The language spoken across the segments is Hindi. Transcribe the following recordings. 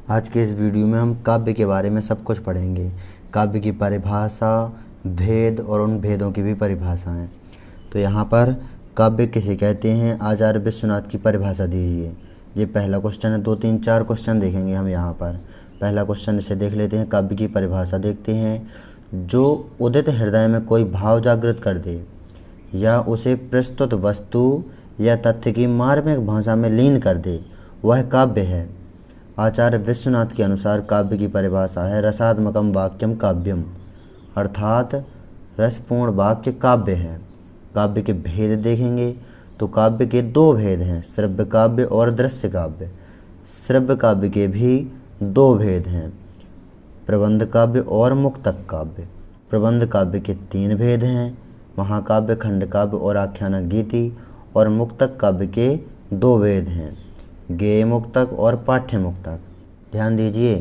आज के इस वीडियो में हम काव्य के बारे में सब कुछ पढ़ेंगे। काव्य की परिभाषा, भेद और उन भेदों की भी परिभाषाएं। तो यहाँ पर काव्य किसे कहते हैं, आचार्य विश्वनाथ की परिभाषा दीजिए। ये पहला क्वेश्चन है। 2 3 4 क्वेश्चन देखेंगे हम यहाँ पर। पहला क्वेश्चन इसे देख लेते हैं। काव्य की परिभाषा देखते हैं। जो उदित हृदय में कोई भाव जागृत कर दे या उसे प्रस्तुत वस्तु या तथ्य की मार्मिक भाषा में लीन कर दे, वह काव्य है। आचार्य विश्वनाथ के अनुसार काव्य की परिभाषा है रसात्मकम वाक्यम काव्यम, अर्थात रसपूर्ण वाक्य काव्य है। काव्य के भेद देखेंगे तो काव्य के 2 भेद हैं, श्रव्य काव्य और दृश्य काव्य। श्रव्य काव्य के भी 2 भेद हैं, प्रबंध काव्य और मुक्तक काव्य। प्रबंध काव्य के 3 भेद हैं, महाकाव्य, खंड काव्य और आख्यानक गीति। और मुक्तक काव्य के 2 भेद हैं, गेय मुक्तक और पाठ्य मुक्तक। ध्यान दीजिए,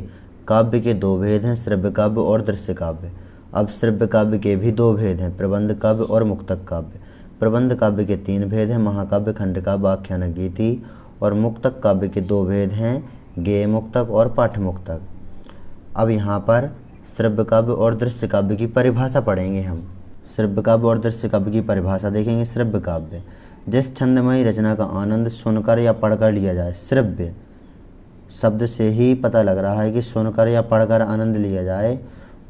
काव्य के 2 भेद हैं, श्रव्य काव्य और दृश्य काव्य। अब श्रव्य काव्य के भी 2 भेद हैं, प्रबंध काव्य और मुक्तक काव्य। प्रबंध काव्य के 3 भेद हैं, महाकाव्य, खंड काव्य, आख्यानक गीति। और मुक्तक काव्य के 2 भेद हैं, गेय मुक्तक और पाठ्य मुक्तक। अब यहाँ पर श्रव्य काव्य और दृश्य काव्य की परिभाषा पढ़ेंगे हम। श्रव्य काव्य और दृश्य काव्य की परिभाषा देखेंगे। श्रव्य काव्य, जिस छंदमयी रचना का आनंद सुनकर या पढ़कर लिया जाए। श्रव्य शब्द से ही पता लग रहा है कि सुनकर या पढ़कर आनंद लिया जाए,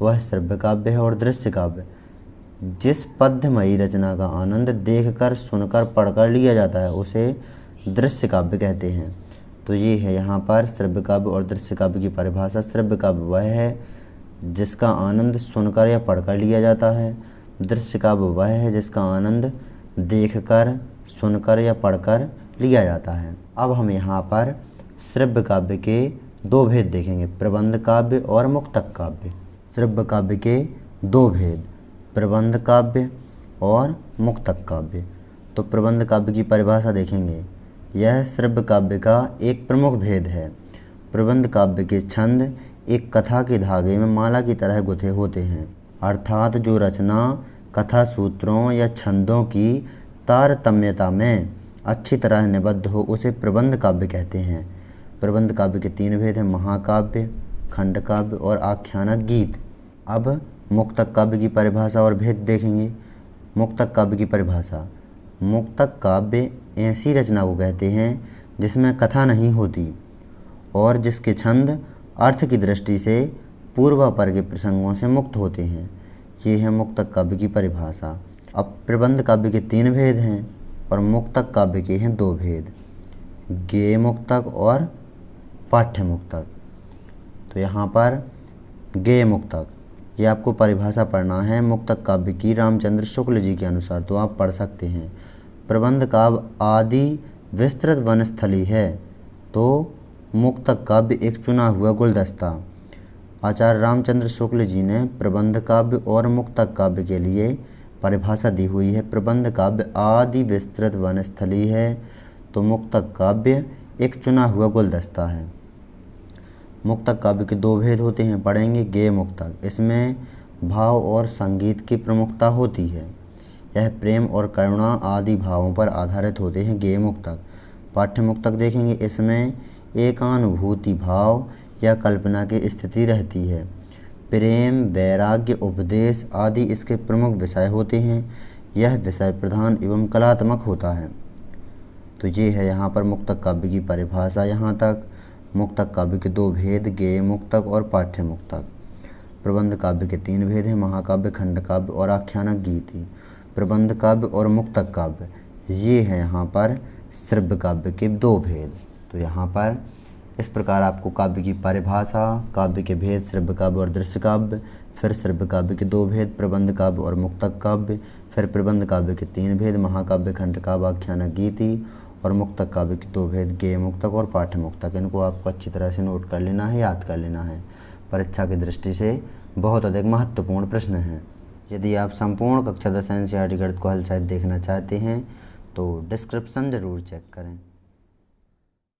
वह श्रव्य काव्य है। और दृश्य काव्य, जिस पद्यमयी रचना का आनंद देखकर, सुनकर, पढ़कर लिया जाता है, उसे दृश्य काव्य कहते हैं। तो ये है यहाँ पर श्रव्य काव्य और दृश्य काव्य की परिभाषा। श्रव्य काव्य वह है जिसका आनंद सुनकर या पढ़कर लिया जाता है। दृश्य काव्य वह है जिसका आनंद देखकर, सुनकर या पढ़कर लिया जाता है। अब हम यहाँ पर श्रव्य काव्य के 2 भेद देखेंगे, प्रबंध काव्य और मुक्तक काव्य। श्रव्य काव्य के 2 भेद, प्रबंध काव्य और मुक्तक काव्य। तो प्रबंध काव्य की परिभाषा देखेंगे। यह श्रव्य काव्य का एक प्रमुख भेद है। प्रबंध काव्य के छंद एक कथा के धागे में माला की तरह गुथे होते हैं, अर्थात जो रचना कथा सूत्रों या छंदों की तारतम्यता में अच्छी तरह निबद्ध हो, उसे प्रबंध काव्य कहते हैं। प्रबंध काव्य के 3 भेद हैं, महाकाव्य, खंड काव्य और आख्यानक गीत। अब मुक्तक काव्य की परिभाषा और भेद देखेंगे। मुक्तक काव्य की परिभाषा, मुक्तक काव्य ऐसी रचना को कहते हैं जिसमें कथा नहीं होती और जिसके छंद अर्थ की दृष्टि से पूर्वापर के प्रसंगों से मुक्त होते हैं। ये है मुक्तक काव्य की परिभाषा। अब प्रबंध काव्य के 3 भेद हैं और मुक्तक काव्य के हैं 2 भेद, गेय मुक्तक और पाठ्य मुक्तक। तो यहाँ पर गेय मुक्तक, ये आपको परिभाषा पढ़ना है मुक्तक काव्य की रामचंद्र शुक्ल जी के अनुसार, तो आप पढ़ सकते हैं। प्रबंध काव्य आदि विस्तृत वनस्थली है, तो मुक्तक काव्य एक चुना हुआ गुलदस्ता। आचार्य रामचंद्र शुक्ल जी ने प्रबंध काव्य और मुक्तक काव्य के लिए परिभाषा दी हुई है। प्रबंध काव्य आदि विस्तृत वनस्थली है, तो मुक्तक काव्य एक चुना हुआ गुलदस्ता है। मुक्तक काव्य के 2 भेद होते हैं, पढ़ेंगे। गेय मुक्तक, इसमें भाव और संगीत की प्रमुखता होती है। यह प्रेम और करुणा आदि भावों पर आधारित होते हैं। गेय मुक्तक। पाठ्य मुक्तक देखेंगे। इसमें एकानुभूति भाव या कल्पना की स्थिति रहती है। प्रेम, वैराग्य, उपदेश आदि इसके प्रमुख विषय होते हैं। यह विषय प्रधान एवं कलात्मक होता है। तो ये है यहाँ पर मुक्तक काव्य की परिभाषा। यहाँ तक मुक्तक काव्य के 2 भेद, गेय मुक्तक और पाठ्य मुक्तक। प्रबंध काव्य के 3 भेद हैं, महाकाव्य, खंड काव्य और आख्यानक गीति। प्रबंध काव्य और मुक्तक काव्य, ये है यहाँ पर श्रव्य काव्य के 2 भेद। तो यहाँ पर इस प्रकार आपको काव्य की परिभाषा, काव्य के भेद, श्रव्य काव्य और दृश्य काव्य, फिर श्रव्य काव्य के 2 भेद, प्रबंध काव्य और मुक्तक काव्य, फिर प्रबंध काव्य के 3 भेद, महाकाव्य, खंड काव्य, आख्यानक गीति। और मुक्तक काव्य के 2 भेद, गेय मुक्तक और पाठ्य मुक्तक। इनको आपको अच्छी तरह से नोट कर लेना है, याद कर लेना है। परीक्षा की दृष्टि से बहुत अधिक महत्वपूर्ण प्रश्न हैं। यदि आप संपूर्ण कक्षा 10 एनसीईआरटी गणित को हल सहित देखना चाहते हैं तो डिस्क्रिप्शन ज़रूर चेक करें।